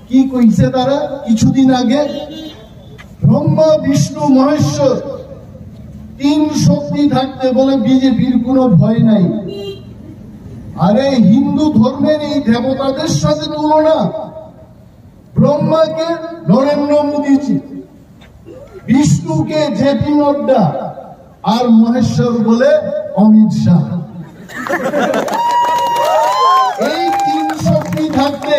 কি কইছে তারা কিছুদিন আগে? ব্রহ্মা বিষ্ণু মহেশ্বর তিন শক্তি থাকতে বলে বিজেপির কোনো ভয় নাই। আরে হিন্দু ধর্মের এই দেবতাদের সাথে তুলনা, ব্রহ্মাকে নরেন্দ্র মোদীজি, বিষ্ণুকে জেপি নড্ডা, আর মহেশ্বর বলে অমিত শাহ। এই তিন শক্তি থাকতে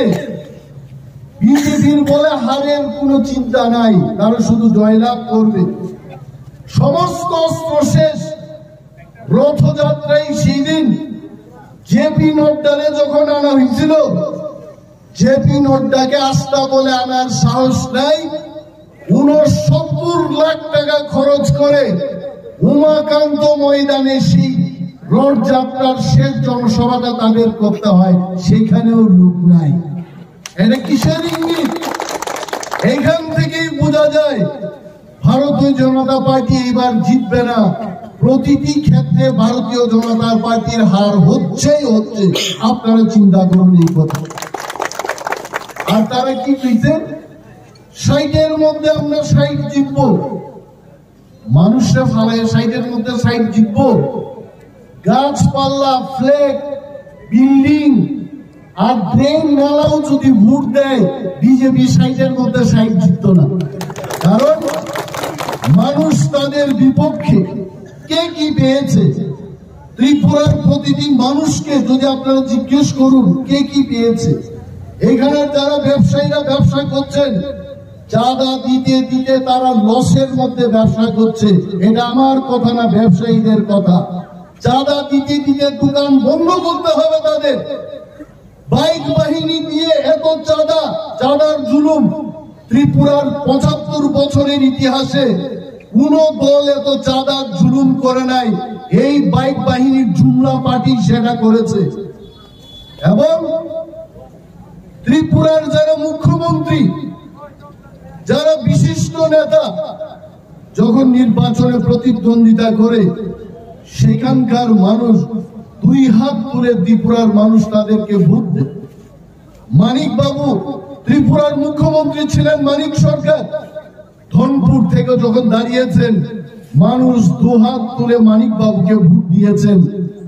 বিজেপির বলে হারের কোনো চিন্তা নাই, তারা শুধু জয়লাভ করবে। সমস্ত অস্ত্র শেষ। রথযাত্রায় সেই দিন জেপি নড্ডারে যখন আনা হয়েছিল, জেপি নড্ডাকে আস্থা বলে আনার সাহস নাই। 69 লাখ টাকা খরচ করে উমাকান্ত ময়দানে সেই রথযাত্রার শেষ জনসভাটা তাদের করতে হয়, সেখানেও লোক নাই। এটা কিসের ইঙ্গিত? এইখান থেকেই বোঝা যায় ভারতীয় জনতা পার্টি এবার জিতবে না। প্রতিটি ক্ষেত্রে ভারতীয় জনতা পার্টির হার হচ্ছেই হচ্ছে। আপনারা চিন্তা করুন এই কথা। আর তারা কি কইছে? 60-এর মধ্যে আমরা 60 জিতবো। মানুষরা ফালায় 60-এর মধ্যে 60 জিতবো? গাছপাল্লা, ফ্ল্যাগ, বিল্ডিং আর ড্রেন নালাও যদি ভোট দেয়, বিজেপি 60-এর মধ্যে 60 জিতত না। কারণ মানুষ তাদের বিপক্ষে। কে কি পেয়েছে? ত্রিপুরার প্রতিটি মানুষকে যদি আপনারা জিজ্ঞেস করুন কে কি পেয়েছে, এখানে যারা ব্যবসায়ীরা ব্যবসা করছেন, চাঁদা দিতে দিতে তারা লসের মধ্যে ব্যবসা করছে। এটা আমার কথা না, ব্যবসায়ীদের কথা। চাঁদা দিতে দিতে দোকান বন্ধ করতে হবে তাদের। বাইক বাহিনী দিয়ে এত চাঁদার জুলুম ত্রিপুরার 75 বছরের ইতিহাসে কোন দল এত চাঁদার জুলুম করে নাই। এই বাইক বাহিনীর জুমলা পার্টি সেটা করেছে। এবং ত্রিপুরার যারা মুখ্যমন্ত্রী, যারা বিশিষ্ট নেতা, যখন নির্বাচনে প্রতিদ্বন্দ্বিতা করে, সেখানকার মানুষ 2 হাত তুলে ত্রিপুরার মানুষ তাদেরকে ভোট দেয়। মানিক বাবু ত্রিপুরার মুখ্যমন্ত্রী ছিলেন, মানিক সরকার। ধনপুর থেকে যখন দাঁড়িয়েছেন, মানুষ 2 হাত তুলে মানিক বাবুকে ভোট দিয়েছেন।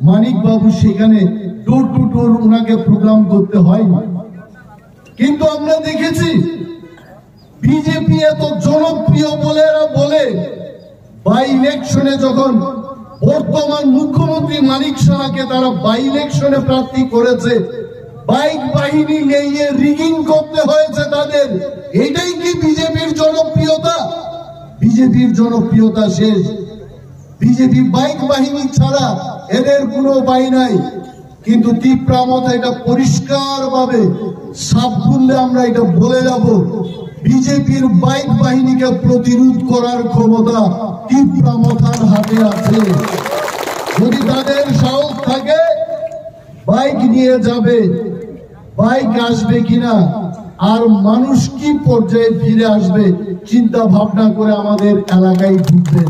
মানিক বাবু সেখানে ডোর টু ডোর ওনাকে প্রোগ্রাম করতে হয় না। কিন্তু আমরা দেখেছি বিজেপি এত জনপ্রিয় বলে এরা বলে বাই ইলেকশনে যখন বর্তমান মুখ্যমন্ত্রী মানিক সাহাকে তারা বাই ইলেকশনে প্রার্থী করেছে, বাইক বাহিনী নিয়ে রিগিং করতে হয়েছে তাদের। এটাই কি বিজেপির জনপ্রিয়তা? বিজেপির জনপ্রিয়তা শেষ। বিজেপি বাইক বাহিনী ছাড়া এদের কোনো উপায় নাই। কিন্তু তীব্রামত এটা পরিষ্কার ভাবে সাফ করলে আমরা এটা বলে যাব, বিজেপির বাইক বাহিনীকে প্রতিরোধ করার ক্ষমতা তীব্রামতার হাতে আছে। যদি তাদের সাহস থাকে বাইক নিয়ে যাবে। বাইক আসবে কিনা আর মানুষ কি পর্যায়ে ফিরে আসবে চিন্তা ভাবনা করে আমাদের এলাকায় ঢুকবেন।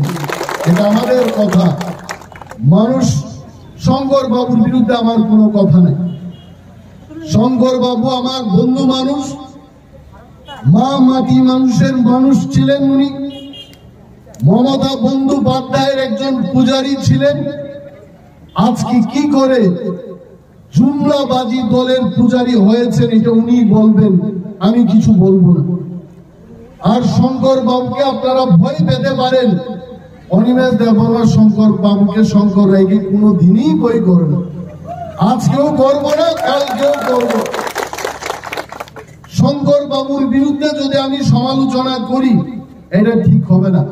এটা আমাদের কথা। মানুষ শঙ্কর বাবুর বিরুদ্ধে আমার কোনো কথা নেই। শঙ্কর বাবু আমার বন্ধু মানুষ, মা মাটি মানুষের মানুষ ছিলেন উনি। মমতা বন্দ্যোপাধ্যায়ের একজন পূজারী ছিলেন। আজকে কি করে জুমলাবাজি দলের পূজারী হয়েছেন এটা উনি বলবেন, আমি কিছু বলবো না। আর শঙ্কর বাবুকে আপনারা ভয় পেতে পারেন, অনিমেষ দেববর্মা শঙ্কর বাবুকে, শঙ্কর রায়কে কোনোদিনই ভয় করে না। আজকেও করবো না, কালকেও করবো। শঙ্কর বাবুর বিরুদ্ধে যদি আমি সমালোচনা করি এটা ঠিক হবে না।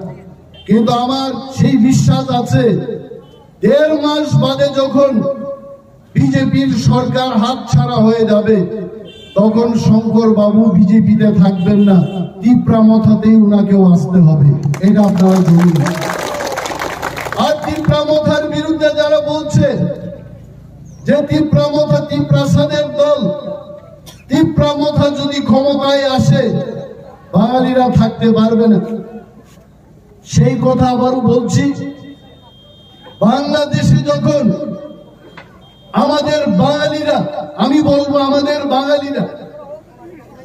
কিন্তু আমার সেই বিশ্বাস আছে 1.5 মাস বাদে যখন বিজেপির সরকার হাত ছাড়া হয়ে যাবে, তখন শঙ্কর বাবু বিজেপিতে থাকবেন না, তীব্রামথাতেই উনাকেও আসতে হবে। এটা আপনারা জানেন। আর তীব্রামথার বিরুদ্ধে যারা বলছে যে তীব্রামথা তীব্রাসাদের দল, তীব্রামথা যদি ক্ষমতায় আসে বাঙালিরা থাকতে পারবে না, সেই কথা আবারও বলছি। বাংলাদেশে যখন আমাদের বাঙালিরা, আমি বলবো আমাদের বাঙালিরা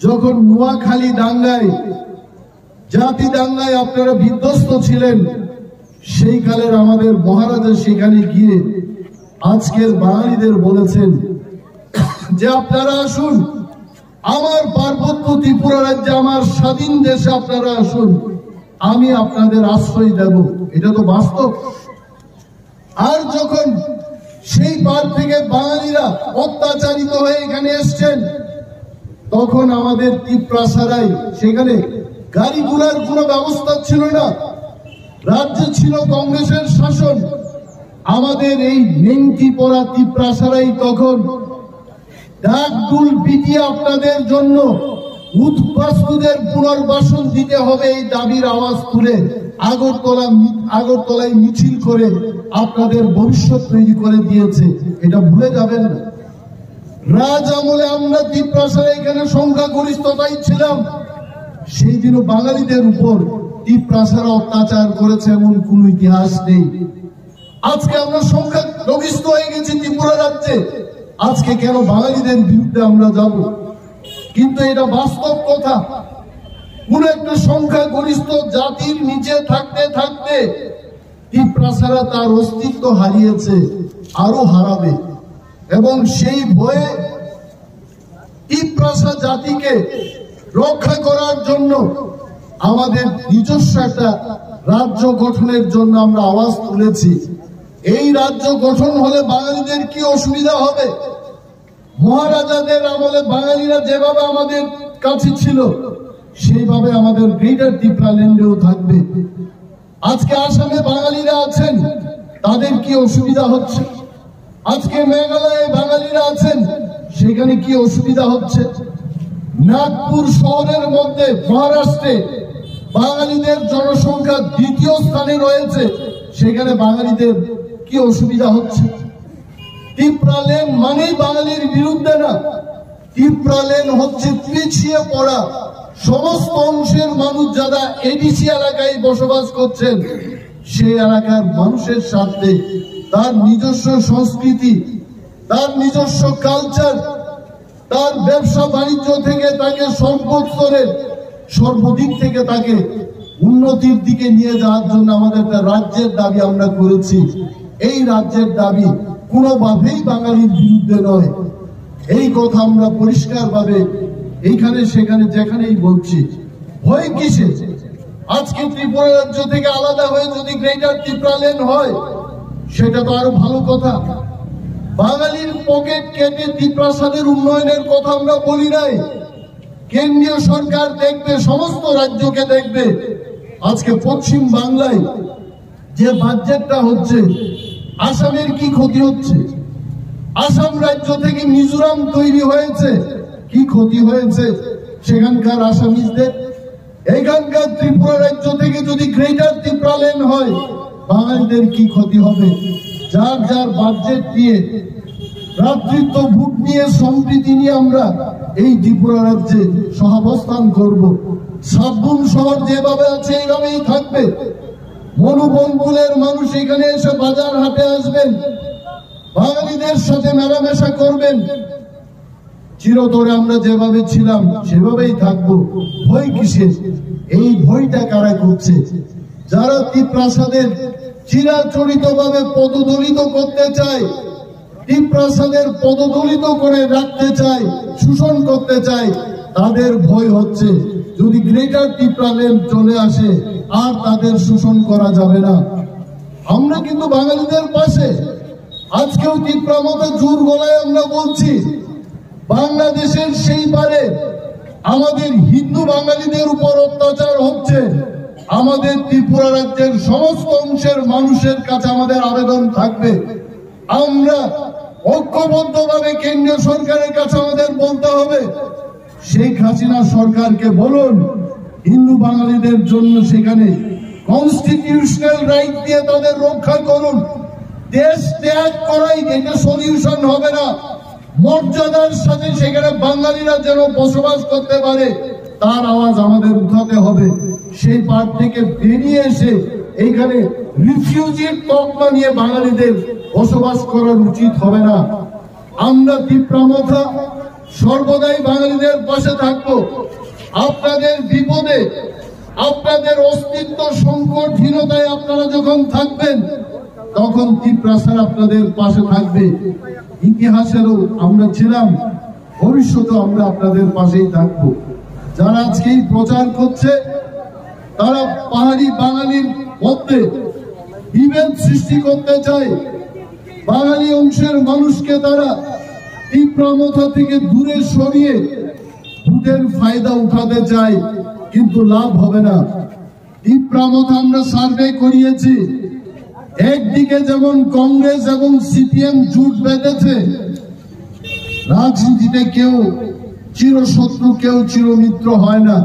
যখন নোয়াখালী দাঙ্গায়, জাতি দাঙ্গায় আপনারা বিধ্বস্ত ছিলেন, সেই কালের আমাদের মহারাজা সেখানে গিয়ে আজকের বাঙালিদের বলেছেন যে আপনারা আসুন আমার পার্বত্য ত্রিপুরা রাজ্যে, আমার স্বাধীন দেশে আপনারা আসুন, আমি আপনাদের আশ্রয় দেব। এটা তো বাস্তব। আর যখন সেই পার থেকে বাঙালিরা অত্যাচারিত হয়ে এখানে এসছেন, তখন আমাদের ত্রিপ্রাসারায় সেখানে গাড়ি ঘোড়ার কোনো ব্যবস্থা ছিল না, রাজ্যে ছিল কংগ্রেসের শাসন। আমাদের এই নেংটি পড়া ত্রিপ্রাসারাই তখন ডাকডুল পিটিয়ে আপনাদের জন্য উদ্বাস্তুদের পুনর্বাসন দিতে হবে এই দাবির আওয়াজ তুলে আগরতলায় মিছিল করে আপনাদের ভবিষ্যৎ তৈরি করে দিয়েছে। এটা ভুলে যাবেন না। রাজ আমলে আমরা ত্রিপ্রাসারে এখানে সংখ্যাগরিষ্ঠতাই ছিলাম, সেই দিনও বাঙালিদের উপর ত্রিপ্রাসারা অত্যাচার করেছে এমন কোন ইতিহাস নেই। আজকে আমরা সংখ্যাগরিষ্ঠ হয়ে গেছি ত্রিপুরা রাজ্যে, আজকে কেন বাঙালিদের বিরুদ্ধে আমরা যাব? কিন্তু এটা বাস্তব কথা। কোন একটা সংখ্যাগরিষ্ঠ জাতির নিচে থাকতে থাকতে ত্রিপ্রাসারা তার অস্তিত্ব হারিয়েছে, আরো হারাবে। এবং সেই ভয়ে ত্রিপ্রাসা জাতিকে রক্ষা করার জন্য আমাদের নিজস্ব একটা রাজ্য গঠনের জন্য আমরা আওয়াজ তুলেছি। এই রাজ্য গঠন হলে বাঙালিদের কি অসুবিধা হবে? মহারাজাদের আমলে বাঙালিরা যেভাবে আমাদের কাছে ছিল, সেইভাবে আমাদের গ্রেটার ত্রিপুরাল্যান্ডেও থাকবে। আজকে আসামে বাঙালিরা আছেন, তাদের কি অসুবিধা হচ্ছে? আজকে মেঘালয়ে বাঙালিরা আছেন, সেখানে কি অসুবিধা হচ্ছে? নাগপুর শহরের মধ্যে মহারাষ্ট্রে বাঙালিদের জনসংখ্যা দ্বিতীয় স্থানে রয়েছে, সেখানে বাঙালিদের কি অসুবিধা হচ্ছে? ত্রিপুরাল্যান্ড মানেই বাঙালির বিরুদ্ধে না। ত্রিপুরাল্যান্ড হচ্ছে পিছিয়ে পড়া সমস্ত অংশের মানুষ যারা এডিসি এলাকায় বসবাস করছেন, সেই এলাকার মানুষের সাথে তার নিজস্ব সংস্কৃতি, তার নিজস্ব কালচার, তার ব্যবসা বাণিজ্য থেকে তাকে সর্বস্তরের সর্বদিক থেকে তাকে উন্নতির দিকে নিয়ে যাওয়ার জন্য আমাদের একটা রাজ্যের দাবি আমরা করেছি। এই রাজ্যের দাবি কোনোভাবেই বাঙালির বিরুদ্ধে নয়। এই কথা আমরা পরিষ্কার ভাবে এইখানে সেখানে যেখানেই বলছি। ভয় কিসে? আজকে ত্রিপুরা রাজ্য থেকে আলাদা হয়ে যদি গ্রেটার ত্রিপুরাল্যান্ড হয়, সেটা তো আরো ভালো কথা। বাঙালির পকেট কেটে ত্রিপ্রাসাদের উন্নয়নের কথা আমরা বলি নাই। কেন্দ্রীয় সরকার দেখবে, সমস্ত রাজ্যকে দেখবে। আজকে পশ্চিম বাংলায় যে বাজেটটা হচ্ছে, আসামের কি ক্ষতি হচ্ছে? আসাম রাজ্য থেকে মিজোরাম তৈরি হয়েছে, কি ক্ষতি হয়েছে সেখানকার আসামিজদের? এখানকার ত্রিপুরা রাজ্য থেকে যদি গ্রেটার ত্রিপুরাল্যান্ড হয়, বাঙালিদের কি ক্ষতি হবে? যার যার বাজেট দিয়ে, ভ্রাতৃত্ব ভোট নিয়ে, সম্প্রীতি নিয়ে আমরা এই ত্রিপুরা রাজ্যে সহাবস্থান করব। সাবরুম শহর যেভাবে আছে এইভাবেই থাকবে। মনোবনকুলের মানুষ এখানে এসে বাজার হাটে আসবেন, বাঙালিদের সাথে মেলামেশা করবেন। চিরতরে আমরা যেভাবে ছিলাম সেভাবেই থাকবো। ভয় কিসের? এই ভয়টা কারা করছে? যারা ত্রিপ্রাসাদের চিরাচরিত ভাবে পদদলিত করতে চায়, ত্রিপ্রাসাদের পদদলিত করে রাখতে চায়, শোষণ করতে চায়, তাদের ভয় হচ্ছে যদি গ্রেটার ত্রিপুরাল্যান্ড চলে আসে আর তাদের শোষণ করা যাবে না। আমরা কিন্তু বাঙালিদের পাশে। আজকেও ত্রিপুরা মতো জোর গলায় আমরা বলছি, বাংলাদেশের সেই পারে আমাদের হিন্দু বাঙালিদের উপর অত্যাচার হচ্ছে। আমাদের ত্রিপুরা রাজ্যের সমস্ত অংশের মানুষের কাছে আমাদের আবেদন থাকবে, আমরা ঐক্যবদ্ধভাবে কেন্দ্রীয় সরকারের কাছে আমাদের বলতে হবে, শেখ হাসিনা সরকারকে বলুন হিন্দু বাঙালিদের জন্য সেখানে কনস্টিটিউশনাল রাইট দিয়ে তাদের রক্ষা করুন। দেশ ত্যাগ করাই এটা সলিউশন হবে না। মর্যাদার সাথে সেখানে বাঙালিরা যেন বসবাস করতে পারে, তার আওয়াজ আমাদের উঠাতে হবে। সেই পার থেকে বেরিয়ে এসে এইখানে রিফিউজির তকমা নিয়ে বাঙালিদের বসবাস করার উচিত হবে না। আমরা ত্রিপুরা মাথা সর্বদাই বাঙালিদের পাশে থাকবো। আপনাদের বিপদে, আপনাদের অস্তিত্ব সংকটহীনতায় আপনারা যখন থাকবেন, তখন ত্রিপুরা আপনাদের পাশে থাকবে। ইতিহাসেরও আমরা ছিলাম, ভবিষ্যতে আমরা আপনাদের পাশেই থাকবো। যারা আজকে প্রচার করছে, তারা পাহাড়ি বাঙালির মধ্যে বিভেদ সৃষ্টি করতে চায়। বাঙালি অংশের মানুষকে তারা তীব্রমতা থেকে দূরে সরিয়ে ভোটের ফায়দা উঠাতে চায়, কিন্তু লাভ হবে না। তীব্রমতা আমরা সার্ভে করিয়েছি, একদিকে যেমন কংগ্রেস এবং সিপিএম জোট বেঁধেছে। রাজনীতিতে কেউ চিরশত্রু, কেউ চিরমিত্র হয় না।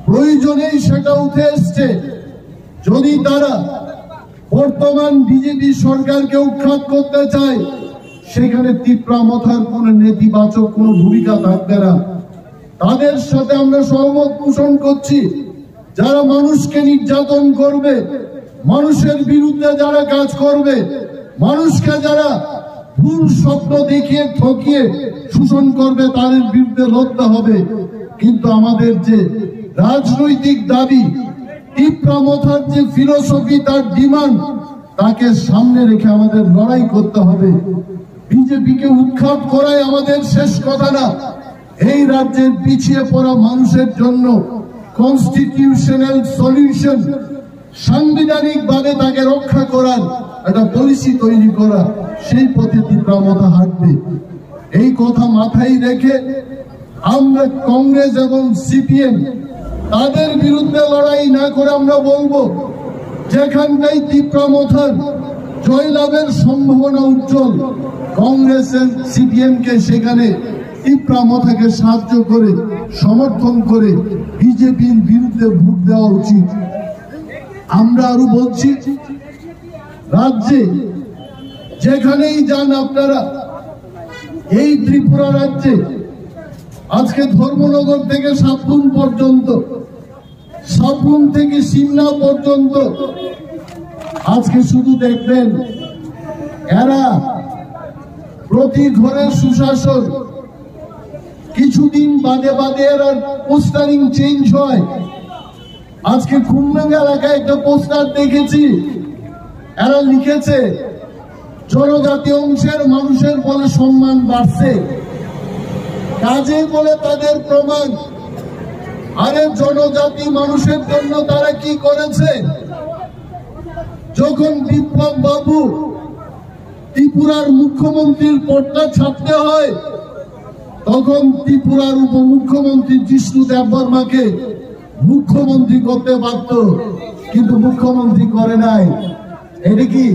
প্রয়োজনেই সেটা উঠে এসছে। যদি তারা বর্তমান বিজেপি সরকারকে উৎখাত করতে চায়, সেখানে তীব্রমতার কোন নেতিবাচক কোন ভূমিকা থাকবে না। তাদের সাথে আমরা সহমত পোষণ করছি। যারা মানুষকে নির্যাতন করবে, মানুষের বিরুদ্ধে যারা কাজ করবে, মানুষকে যারা ভুল স্বপ্ন দেখিয়ে ঠকিয়ে শোষণ করবে, তাদের বিরুদ্ধে লড়তে হবে। কিন্তু আমাদের যে রাজনৈতিক দাবি, তীব্রমতার যে ফিলোসফি, তার ডিমান্ড, তাকে সামনে রেখে আমাদের লড়াই করতে হবে। বিজেপিকে উৎখাত করাই আমাদের শেষ কথা না। এই রাজ্যের পিছিয়ে পড়া মানুষের জন্য কনস্টিটিউশনাল সলিউশন, সাংবিধানিক ভাবে তাকে রক্ষা করার একটা পলিসি তৈরি করা, সেই পথে তীব্রমতা হাঁটবে। এই কথা মাথায় রেখে আমরা কংগ্রেস এবং সিপিএম তাদের বিরুদ্ধে লড়াই না করে আমরা বলবো, যেখানটাই তীব্রমতার জয়লাভের সম্ভাবনা উজ্জ্বল, কংগ্রেসের সিপিএম কে সেখানে তীব্রমতাকে সাহায্য করে, সমর্থন করে বিজেপির বিরুদ্ধে ভোট দেওয়া উচিত। আমরা আরো বলছি, রাজ্যে যেখানেই যান আপনারা, এই ত্রিপুরা রাজ্যে আজকে ধর্মনগর থেকে সাবরুম পর্যন্ত, সাবরুম থেকে সিমলা পর্যন্ত, আজকে শুধু দেখবেন এরা প্রতি ঘরে সুশাসন, কিছুদিন বাদে বাদে এরা পোস্টারিং চেঞ্জ হয়। আজকে খুমনাঙ্গা এলাকায় একটা পোস্টার দেখেছি, এরা লিখেছে জনজাতি অংশের মানুষের বলে সম্মান বাড়ছে, কাজে বলে তাদের প্রমাণ। আরে জনজাতি মানুষের জন্য তারা কি করেছে? যখন বিপ্লব বাবু ত্রিপুরার মুখ্যমন্ত্রীর পদটা ছাড়তে হয়, তখন ত্রিপুরার উপমুখ্যমন্ত্রী জিষ্ণু দেববর্মাকে মুখ্যমন্ত্রী করতে পারত, কিন্তু মুখ্যমন্ত্রী করে নাই। এটা কি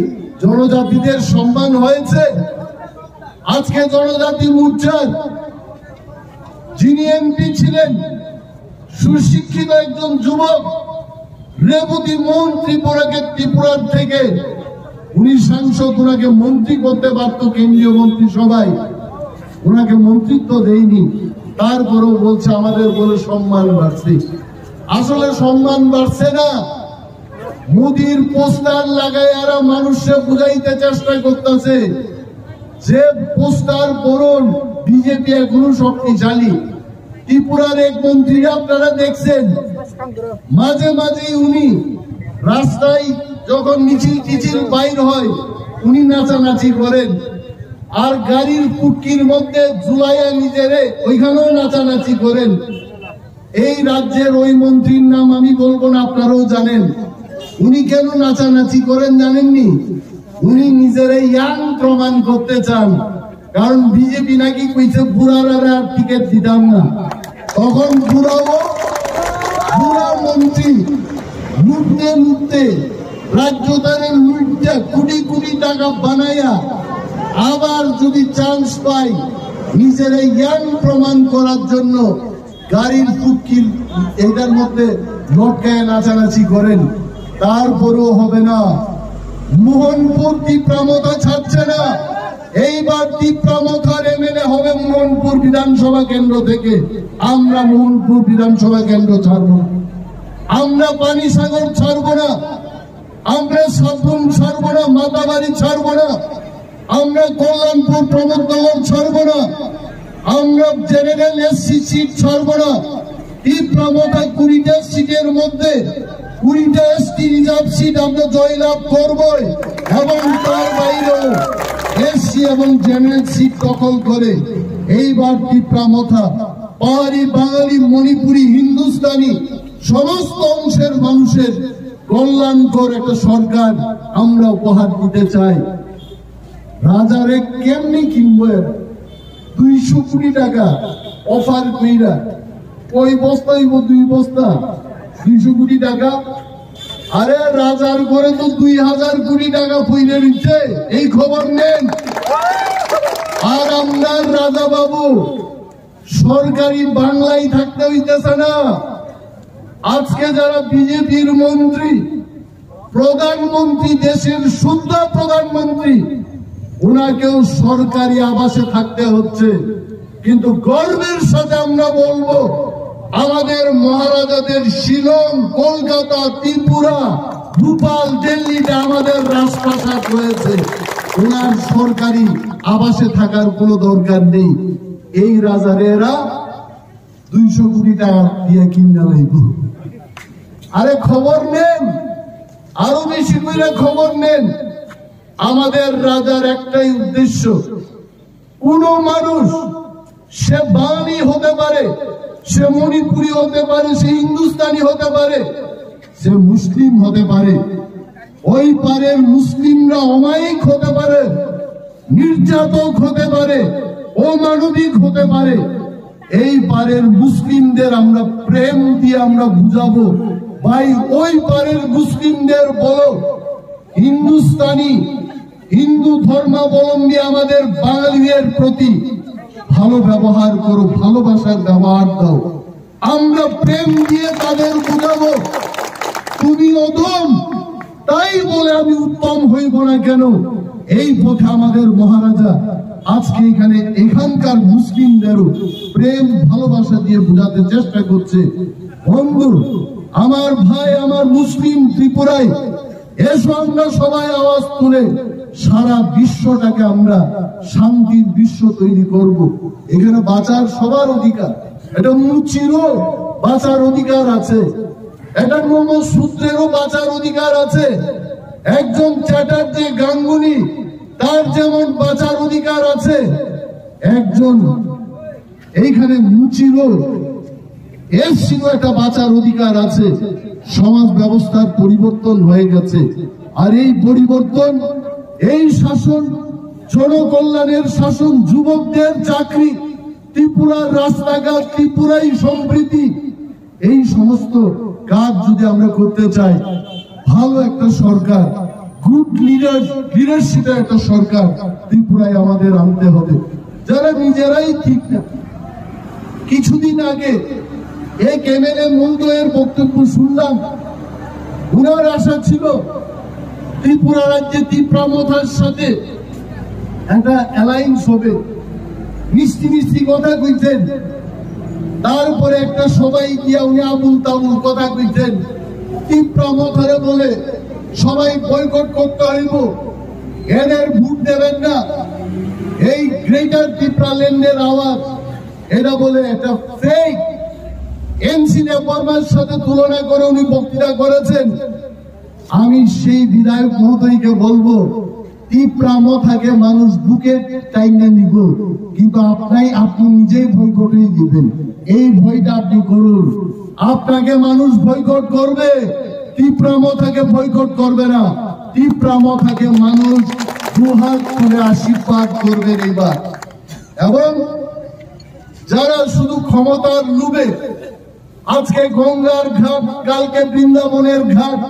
জনজাতিদের সম্মান হয়েছে? আজকে জনজাতি মোর্চার যিনি এমপি ছিলেন, সুশিক্ষিত একজন যুবক রেবতী মোহন ত্রিপুরার থেকে উনি সাংসদ, ওনাকে মন্ত্রী করতে পারত কেন্দ্রীয় মন্ত্রিসভায়, ওনাকে মন্ত্রিত্ব দেয়নি। তারপরেও বলছে আমাদের বলে সম্মান বাড়ছে। আসলে সম্মান বাড়ছে না, মোদির পোস্টার লাগায় এরা মানুষকে বুঝাইতে চেষ্টা করতেছে যে পোস্টার পড়ুন, বিজেপি এখনো শক্তিশালী। ত্রিপুরার এক মন্ত্রী আপনারা দেখছেন, মাঝে মাঝে উনি রাস্তায় যখন মিছিল টিছিল বাইর হয়, উনি নাচানাচি করেন, আর গাড়ির পুটকির মধ্যে ঝুলাইয়া নিজেরে ওইখানেও নাচানাচি করেন। এই রাজ্যের ওই মন্ত্রীর নাম আমি বলবো না, আপনারাও জানেন। উনি কেন নাচানাচি করেন জানেননি? উনি নিজেরে ইয়াং প্রমাণ করতে চান, কারণ বিজেপি নাকি কইছে বুড়ারা আর টিকিট দিতাম না। তখন বুড়া মন্ত্রী লুটতে লুটতে রাজ্যদানের লুটতে কোটি কোটি টাকা বানাইয়া আবার যদি চান্স পাই নিজের ইয়াং প্রমাণ করার জন্য গাড়ির ফুটকির এটার মধ্যে লটকায় নাচানাচি করেন। তারপরেও হবে না। মোহনপুর তীব্রমতা ছাড়ছে না। এইবার তীব্রমতার এমএলএ হবে মোহনপুর বিধানসভা কেন্দ্র থেকে। আমরা মোহনপুর বিধানসভা কেন্দ্র ছাড়ব না, আমরা পানিসাগর ছাড়ব না, আমরা সাবরুম ছাড়ব না, মাতাবাড়ি ছাড়ব না, আমরা কল্যাণপুর প্রমোদনগর ছাড়ব না, আমরা জেনারেল এসসি সিট ছাড়বো না। তীব্রমতা 20টা সিটের মধ্যে 20টা এসটি রিজার্ভ সিট আমরা জয়লাভ করবই, এবং তার বাইরেও এসসি এবং জেনারেল সিট দখল করে এইবার তীব্রমতা পাহাড়ি, বাঙালি, মণিপুরি, হিন্দুস্তানি সমস্ত অংশের মানুষের কল্যাণকর একটা সরকার আমরা উপহার দিতে চাই। রাজারে কেমনি কিনবো? 200 কোটি টাকা অফার কইরা ওই বস্তা হইব 2 বস্তা 200 কোটি টাকা। আরে রাজার ঘরে তো 2000 কোটি টাকা পইরে নিচ্ছে, এই খবর নেন। আর আমরা রাজা বাবু সরকারি বাংলায় থাকতে হইতেছে না। আজকে যারা বিজেপির মন্ত্রী, প্রধানমন্ত্রী, দেশের শুদ্ধ প্রধানমন্ত্রী, ওনাকেও সরকারি আবাসে থাকতে হচ্ছে। কিন্তু গর্বের সাথে আমরা বলবো, আমাদের মহারাজাদের শিলং, কলকাতা, ত্রিপুরা, ভোপাল, দিল্লিতে আমাদের রাজপ্রাসাদ রয়েছে। ওনার সরকারি আবাসে থাকার কোনো দরকার নেই। এই রাজারেরা 200 কোটি টাকা দিয়ে কিনা লাগব। আরে খবর নেন, আরো বেশি করে খবর নেন। আমাদের রাজার একটাই উদ্দেশ্য, কোন মানুষ, সে বাঙালি হতে পারে, সে মণিপুরি হতে পারে, সে হিন্দুস্তানি হতে পারে, সে মুসলিম হতে পারে, ওই পারের মুসলিমরা অমায়িক হতে পারে, নির্যাতক হতে পারে, অমানবিক হতে পারে। এই পারের মুসলিমদের আমরা প্রেম দিয়ে আমরা বুঝাবো, ভাই ওই পারের মুসলিমদের বলো, হিন্দুস্তানি, হিন্দু ধর্মাবলম্বী আমাদের বাঙালিদের প্রতি ভালো ব্যবহার করো, ভালোবাসার ব্যবহার দাও। আমরা প্রেম দিয়ে তাদের বুঝাবো, তুমি অদম, তাই বলে আমি উত্তম হইব না কেন। এই পথে আমাদের মহারাজা আজকে এখানকার মুসলিমদেরও প্রেম ভালোবাসা দিয়ে বোঝাতে চেষ্টা করছে। বন্ধু, আমার ভাই, আমার মুসলিম ত্রিপুরায় এসো, আমরা সবাই আওয়াজ তুলে সারা বিশ্বটাকে আমরা শান্তির বিশ্ব তৈরি করব। এখানে বাঁচার সবার অধিকার, এটা মুচিরও বাঁচার অধিকার আছে, এটা নমশূদ্রেরও বাঁচার অধিকার আছে, একজন চ্যাটার্জি, গাঙ্গুলি, তার যেমন বাঁচার অধিকার আছে, একজন এইখানে মুচিরও এসছিরও একটা বাঁচার অধিকার আছে। সমাজ ব্যবস্থার পরিবর্তন হয়ে গেছে, আর এই পরিবর্তন, এই শাসন, জনকল্যাণের শাসন, যুবকদের চাকরি, ত্রিপুরার রাস্তাঘাট, ত্রিপুরাই সমৃদ্ধি, এই সমস্ত কাজ যদি আমরা করতে চাই, ভালো একটা সরকার, গুড লিডারশিপের একটা সরকার ত্রিপুরায় আমাদের আনতে হবে, যারা নিজেরাই ঠিক না। কিছুদিন আগে এই এমএলএ মন্ত্রীর বক্তব্য শুনলাম, ওনার আশা ছিল ত্রিপুরা রাজ্যে তীব্রমতার সাথে একটা অ্যালায়েন্স হবে, মিষ্টি মিষ্টি কথা কইতেন। তারপরে একটা সবাই গিয়া উনি আবুল তাবুল কথা কইতেন, তীব্রমতারে বলে সবাই বয়কট করতে হইব, এদের ভোট দেবেন না। এই গ্রেটার ত্রিপুরাল্যান্ডের আওয়াজ, এটা বলে এটা ফেক। এনসি বর্মার সাথে তুলনা করে উনি বক্তৃতা করেছেন। আমি সেই বিধায়ক মহোদয়কে বলবো, তীব্রমতাকে মানুষ বুকে টাইনা নিব, কিন্তু আপনি নিজেই বয়কটে দিবেন। এই ভয়টা আপনি করুন, আপনাকে মানুষ বয়কট করবে, তীব্রমতাকে বয়কট করবে না। তীব্রমতাকে মানুষ দুহাত তুলে আশীর্বাদ করবেন এবার। এবং যারা শুধু ক্ষমতার লোভে আজকে গঙ্গার ঘাট, কালকে বৃন্দাবনের ঘাট,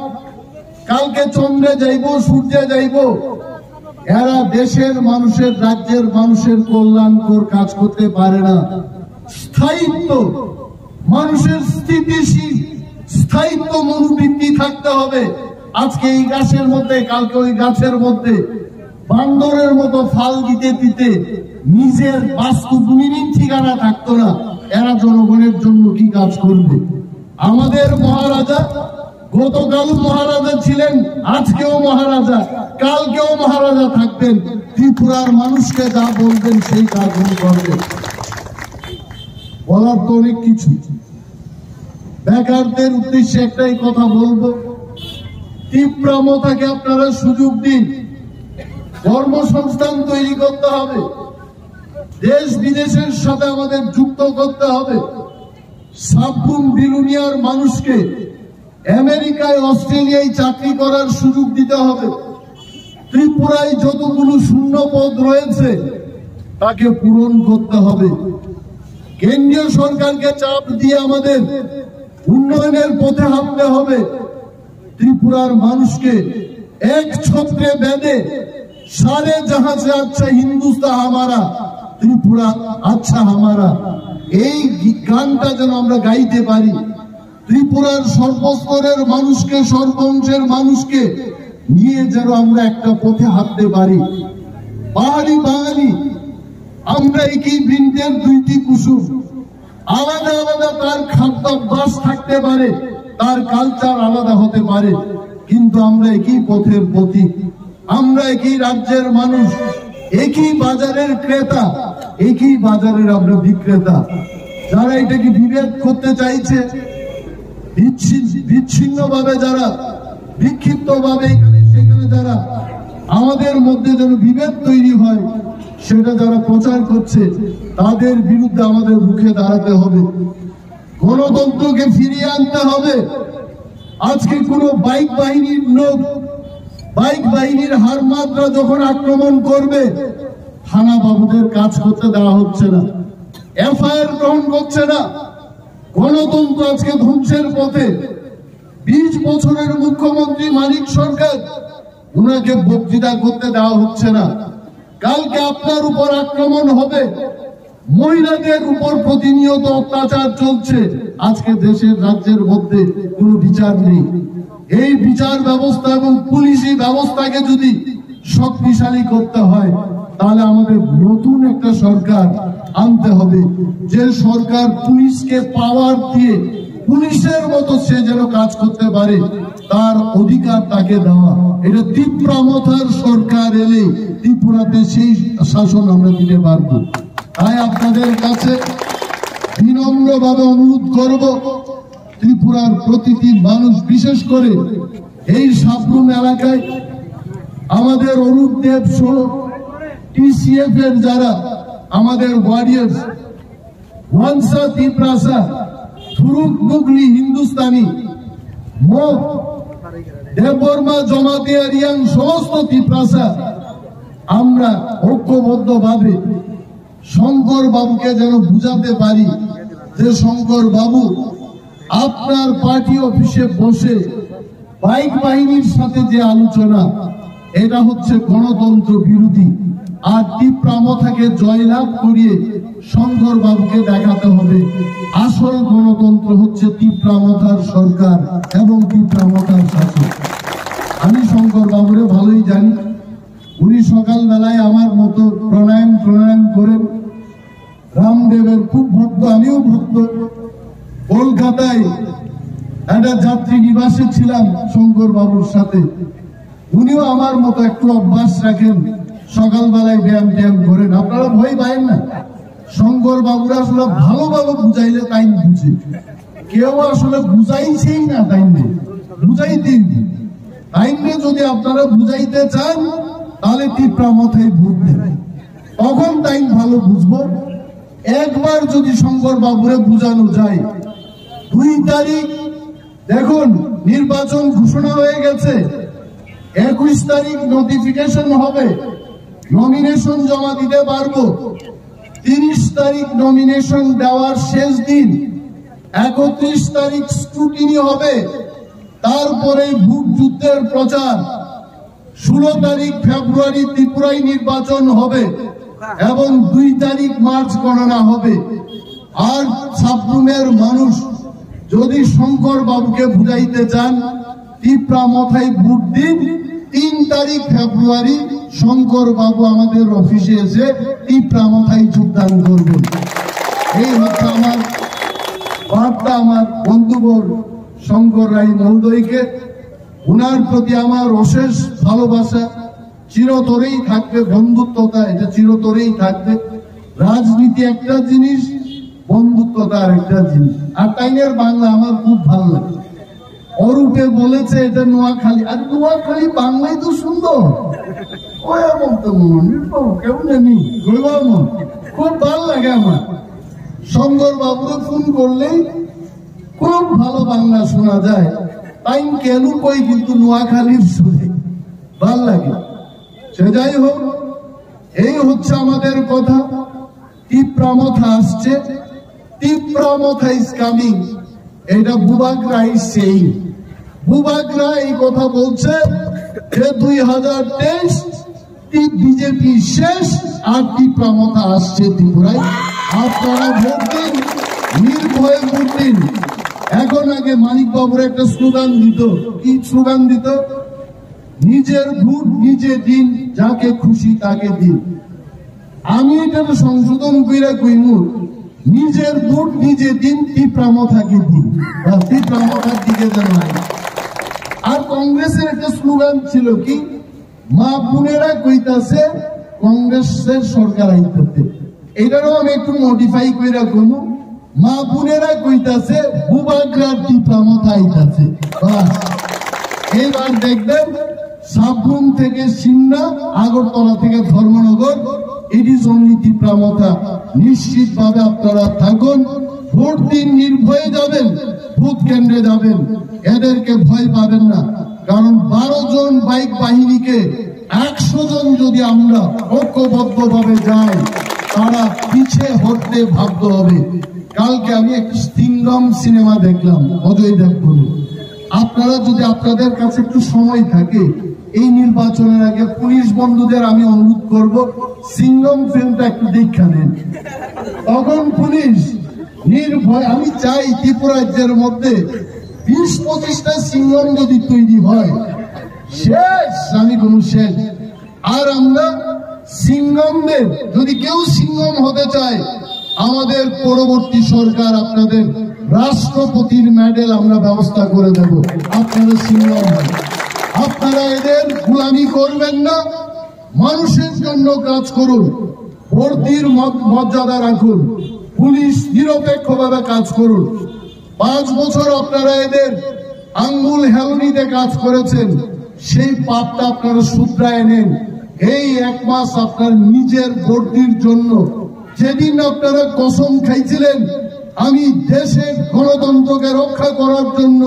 কালকে চন্দ্রে যাইব, সূর্যে যাইব, এরা দেশের মানুষের, রাজ্যের মানুষের কল্যাণকর কাজ করতে পারে না। স্থায়িত্ব, মানুষের স্থিতিশীল স্থায়িত্ব মনোবৃত্তি থাকতে হবে। আজকে এই গাছের মধ্যে, কালকে ওই গাছের মধ্যে বান্দরের মতো ফাল দিতে দিতে নিজের বাস্তব মিনিং ঠিকানা থাকতো না। এরা জনগণের জন্য কি কাজ করবে? আমাদের মহারাজা গতকাল মহারাজা ছিলেন, আজকেও মহারাজা, কালকেও মহারাজা থাকবেন। ত্রিপুরার মানুষকে যা বলবেন সেই কাজ উনি করবেন। বলার তো অনেক কিছু। বেকারদের উদ্দেশ্যে একটাই কথা বলবো, তীব্রতাকে আপনারা সুযোগ দিন, কর্মসংস্থান তৈরি করতে হবে, দেশ বিদেশের সাথে আমাদের যুক্ত করতে হবে। সাবরুম বিলুনিয়ার মানুষকে আমেরিকায় অস্ট্রেলিয়ায় চাকরি করার সুযোগ দিতে হবে। ত্রিপুরায় যতগুলো শূন্য পদ রয়েছে তাকে পূরণ করতে হবে। কেন্দ্রীয় সরকারকে চাপ দিয়ে আমাদের উন্নয়নের পথে হাঁটতে হবে। ত্রিপুরার মানুষকে এক ছত্রে বেঁধে সারে জাহাঁ সে আচ্ছা হিন্দুস্তান হামারা, ত্রিপুরা আচ্ছা হামারা, এই গানটা যেন আমরা গাইতে পারি। ত্রিপুরার সর্বস্তরের মানুষকে, সর্বংশের মানুষকে নিয়ে যেন আমরা একটা পথে হাঁটতে পারি। পাহাড়ি বাঙালি আমরা একই বৃন্দের দুইটি কুসুম, আলাদা আলাদা তার খাদ্যাভ্যাস থাকতে পারে, তার কালচার আলাদা হতে পারে, কিন্তু আমরা একই পথের পথিক, আমরা একই রাজ্যের মানুষ, একই বাজারের ক্রেতা, একই বাজারের আমরা বিক্রেতা। যারা এটাকে বিভেদ করতে চাইছে, বিচ্ছিন্ন ভাবে যারা, বিক্ষিপ্ত ভাবে সেখানে যারা আমাদের মধ্যে যেন বিভেদ তৈরি হয়, সেটা যারা প্রচার করছে তাদের বিরুদ্ধে আমাদের রুখে দাঁড়াতে হবে। গণতন্ত্রকে ফিরিয়ে আনতে হবে। আজকে কোন বাইক বাহিনীর লোক, বাইক বাহিনীর হারমাত্রা যখন আক্রমণ করবে, থানা বাবুদের কাজ করতে দেওয়া হচ্ছে না, এফআইআর গ্রহণ করছে না। গণতন্ত্র আজকে ধ্বংসের পথে। 20 বছরের মুখ্যমন্ত্রী মানিক সরকার, উনাকে বক্তৃতা করতে দেওয়া হচ্ছে না। কালকে আপনার উপর আক্রমণ হবে, মহিলাদের উপর প্রতিনিয়ত অত্যাচার চলছে। আজকে দেশের রাজ্যের মধ্যে কোনো বিচার নেই। এই বিচার ব্যবস্থা এবং পুলিশি ব্যবস্থাকে যদি শক্তিশালী করতে হয়, তাহলে আমাদের নতুন একটা সরকার আনতে হবে, যে সরকার পুলিশকে পাওয়ার দিয়ে পুলিশের মতো সে যেন কাজ করতে পারে, তার অধিকার তাকে দেওয়া। এটা তীব্রতার সরকার এলে ত্রিপুরাতে সেই শাসন আমরা দিতে পারব। তাই আপনাদের কাছে বিনম্রভাবে অনুরোধ করব, ত্রিপুরার প্রতিটি মানুষ, বিশেষ করে এই সাবরুম এলাকায় আমাদের অরূপ দেব সহ টিসিএফ এর যারা আমাদের ওয়ারিয়ার্স, ওয়ানসা তিপ্রাসা, থুরুক মুগলি হিন্দুস্তানি, মোক দেববর্মা, জমাতিয়া, রিয়াং, সমস্ত তিপ্রাসা আমরা ঐক্যবদ্ধ ভাবে শঙ্কর বাবুকে যেন বুঝাতে পারি যে শঙ্কর বাবু আপনার পার্টি অফিসে বসে বাইক বাহিনীর সাথে যে আলোচনা, এটা হচ্ছে গণতন্ত্র বিরোধী। আর তীব্রতাকে জয়লাভ করিয়ে শঙ্কর বাবুকে দেখাতে হবে আসল গণতন্ত্র হচ্ছে তীব্রতার সরকার এবং তীব্রতার শাসক। আমি শঙ্কর বাবুরে ভালোই জানি, উনি সকালবেলায় আমার মতো প্রাণায়াম করেন। রামদেবের খুব ভক্ত, আমিও ভক্ত। কলকাতায় একটা যাত্রী নিবাসে ছিলাম শঙ্কর বাবুর সাথে, উনিও আমার মতো একটু অভ্যাস রাখেন, সকালবেলায় ব্যায়াম করেন। আপনারা ভয় পাবেন না, শঙ্কর বাবুরা আসলে ভালোভাবে বুঝাইলে তাই বুঝে, কেউ আসলে বুঝাইছেই না টাইমে, বুঝাইতেই টাইমে যদি আপনারা বুঝাইতে চান তাহলে তীব্রতায় ভোট দেবেন, তখন টাইম ভালো বুঝবো। একবার যদি শঙ্কর বাবুরে বুঝানো যায়, 2 তারিখ দেখুন নির্বাচন ঘোষণা হয়ে গেছে, 21 তারিখ নোটিফিকেশন হবে, নমিনেশন জমা দিতে পারবো। 30 তারিখ নমিনেশন দেওয়ার শেষ দিন, 31 তারিখ স্ক্রুটিনি হবে, তারপরে ভোট যুদ্ধের প্রচার, 16 তারিখ ফেব্রুয়ারি ত্রিপুরায় নির্বাচন হবে এবং 2 তারিখ মার্চ গণনা হবে। আর সাবরুমের মানুষ যদি শঙ্কর বাবুকে বুঝাইতে চান, তীব্রতায় ভোট দিন। 3 তারিখ ফেব্রুয়ারি শঙ্কর বাবু আমাদের অফিসে এসে তীব্রতায় যোগদান করবেন। এই হচ্ছে আমার বার্তা আমার বন্ধুবর শঙ্কর রায় মহোদয়কে। উনার প্রতি আমার অশেষ ভালোবাসা চিরতরেই থাকবে, বন্ধুত্বতা এটা চিরতরেই থাকবে। রাজনীতি একটা জিনিস, বন্ধুত্বটা আরেকটা জিনিস। আর তাইনের বাংলা আমার খুব ভালো লাগে। অরূপে বলেছে এটা নোয়াখালী, আর নোয়াখালী বাংলায় তো সুন্দর। কেমন জানি খুব ভালো লাগে আমার। শঙ্কর বাবুকে ফোন করলেই খুব ভালো বাংলা শোনা যায়। তাই কেন কই কিন্তু নোয়াখালীর শুনে ভাল লাগে। সে যাই হোক, এই হচ্ছে আমাদের কথা। তীব্রামথা আসছে, তীব্রামথা ইজ কামিং। এটা বুবাগরা ইজ সেইং। বুবাগরা এই কথা বলছে যে 2023 বিজেপি শেষ, আর তীব্রামথা আসছে ত্রিপুরায়। আপনারা ভোট দিন, নির্ভয়ে ভোট দিন। এখন আগে মানিক বাবুর একটা স্লোগান দিত, কি স্লোগান দিত? নিজের ভোট নিজে দিন, যাকে খুশি তাকে দিন। আমি এটা সংশোধন করে কইমু, নিজের ভোট নিজে দিন, তীব্রামথাকে দিন, তীব্রামথার দিকে যেন। আর কংগ্রেসের একটা স্লোগান ছিল কি, মা বোনেরা কইতাছে কংগ্রেসের সরকার আইতেছে। এটারও আমি একটু মডিফাই করে কইমু, মা বোনেরা কইতাছে বুবাগরার তীব্রামথা আইতাছে। এবার দেখবেন সাবরুম থেকে সিমনা, আগরতলা থেকে ধর্মনগর, ইট ইজ অনলি তীব্রামথা। নিশ্চিত ভাবে আপনারা থাকুন, ভোট দিন, নির্ভয়ে যাবেন, ভোট কেন্দ্রে যাবেন, এদেরকে ভয় পাবেন না। কারণ 12 জন বাইক বাহিনীকে 100 জন যদি আমরা ঐক্যবদ্ধ ভাবে যাই, তারা পিছিয়ে হটতে ভাবতে হবে। কালকে আমি একটি সিঙ্গম সিনেমা দেখলাম, অজয় দেবগন। আপনারা যদি আপনাদের কাছে একটু সময় থাকে, এই নির্বাচনের আগে পুলিশ বন্ধুদের আমি অনুরোধ করব, সিঙ্গম ফিল্মটা একটু দেখা নেন। তখন পুলিশ নির্ভয়, আমি চাই ত্রিপুরা রাজ্যের মধ্যে 20-25টা সিঙ্গম যদি তৈরি হয়, শেষ, আমি কোন শেষ। আর আমরা সিঙ্গমদের, যদি কেউ সিঙ্গম হতে চায়, আমাদের পরবর্তী সরকার আপনাদের রাষ্ট্রপতির মেডেল আমরা ব্যবস্থা করে দেব। আপনারা সিঙ্গম হন, আপনারা এদের গোলামি করবেন না, মানুষের জন্য কাজ করুন, ভর্তির মর্যাদা রাখুন, পুলিশ নিরপেক্ষভাবে কাজ করুন। 5 বছর আপনারা এদের আঙ্গুল হেলনিতে কাজ করেছেন, সেই পাপটা আপনারা শুধরায় নেন। এই 1 মাস আপনার নিজের ভর্তির জন্য, যেদিন আপনারা কসম খাইছিলেন আমি দেশের গণতন্ত্রকে রক্ষা করার জন্য,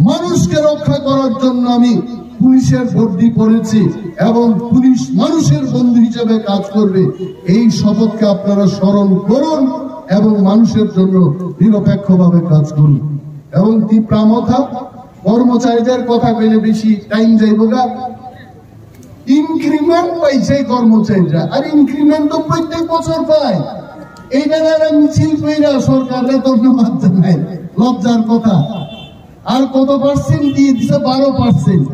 মানুষকে রক্ষা করার জন্য আমি পুলিশের ভর্তি করেছি এবং পুলিশ মানুষের বন্ধু হিসেবে কাজ করবে, এই শপথকে আপনারা স্মরণ করুন এবং মানুষের জন্য নিরপেক্ষভাবে কাজ করুন। এবং তীব্রামথা কর্মচারীদের কথা কইলে বেশি টাইম যাইব গা। ইনক্রিমেন্ট পাইছে কর্মচারীরা, আর ইনক্রিমেন্ট তো প্রত্যেক বছর পায়। এইটা মিছিল কইরা সরকারের ধন্যবাদ জানাই, লজ্জার কথা। আর কত পার্সেন্ট দিয়ে দিছে? 12%।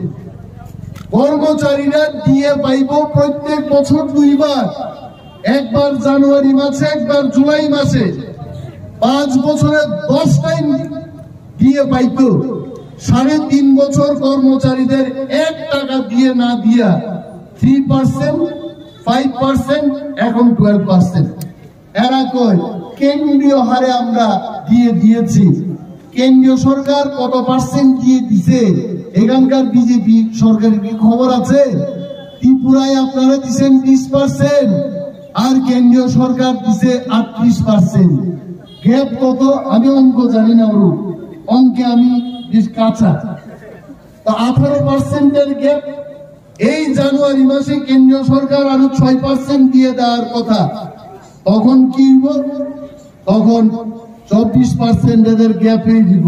কর্মচারীরা দিয়ে পাইব প্রত্যেক বছর 2 বার, একবার জানুয়ারি মাসে, একবার জুলাই মাসে। 5 বছরে 10 টাইম দিয়ে পাইত। 3.5 বছর কর্মচারীদের 1 টাকা দিয়ে না দিয়া 3%, 5%, এখন 12%। এরা কয় কেন্দ্রীয় হারে আমরা দিয়ে দিয়েছি। কেন্দ্রীয় সরকার কত পার্সেন্ট দিয়ে দিছে এখানকার বিজেপি সরকারের কি খবর আছে? ত্রিপুরায় আপনারা দিচ্ছেন 20%, আর কেন্দ্রীয় সরকার দিছে 38%। গ্যাপ কত? আমি অঙ্ক জানি না, অঙ্কে আমি কাঁচা। তো 18%-এর গ্যাপ। এই জানুয়ারি মাসে কেন্দ্রীয় সরকার আরো 6% দিয়ে দেওয়ার কথা। তখন কি হইব? তখন 24% এদের গ্যাপ হয়ে দিব।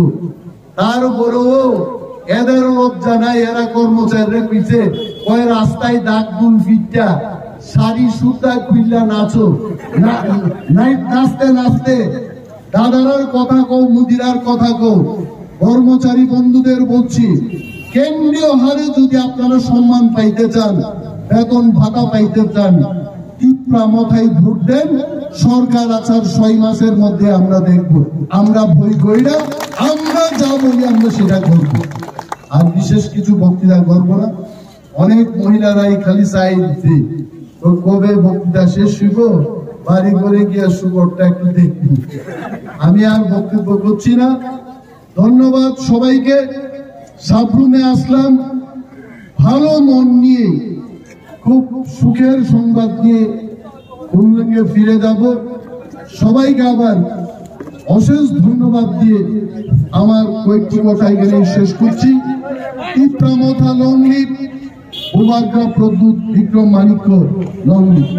তারপরেও এদের লজ্জা নাই, এরা কর্মচারীরা পিছে কয় রাস্তায় দাগ দুল ফিটটা শাড়ি সুতা খুললা নাচো, নাচতে নাচতে দাদারার কথা কও, মুদিরার কথা কও। কর্মচারী বন্ধুদের বলছি, কেন্দ্রীয় হারে যদি আপনারা সম্মান পাইতে চান, বেতন ভাতা পাইতে চান, তীব্রামথায় ভোট দেন। সরকার আসার 6 মাসের মধ্যে আমরা দেখব। আমরা ভয় করি না, আমরা যা বলি আমরা সেটা করব। আর বিশেষ কিছু বক্তৃতা করব না। অনেক মহিলারাই খালি চাই দিতে, কবে বক্তৃতা শেষ হইব, বাড়ি করে গিয়ে শুকরটা একটু দেখবি। আমি আর বক্তব্য করছি না। ধন্যবাদ সবাইকে। সাবরুমে আসলাম ভালো মন নিয়ে, খুব সুখের সংবাদ নিয়ে খুলনাকে ফিরে যাব। সবাইকে আবার অশেষ ধন্যবাদ দিয়ে আমার কয়েকটি কথা এখানে শেষ করছি। ইপ্রামথা লংলিপ, উবাগ্রা প্রদ্যুৎ বিক্রম মাণিক্য লংলিপ।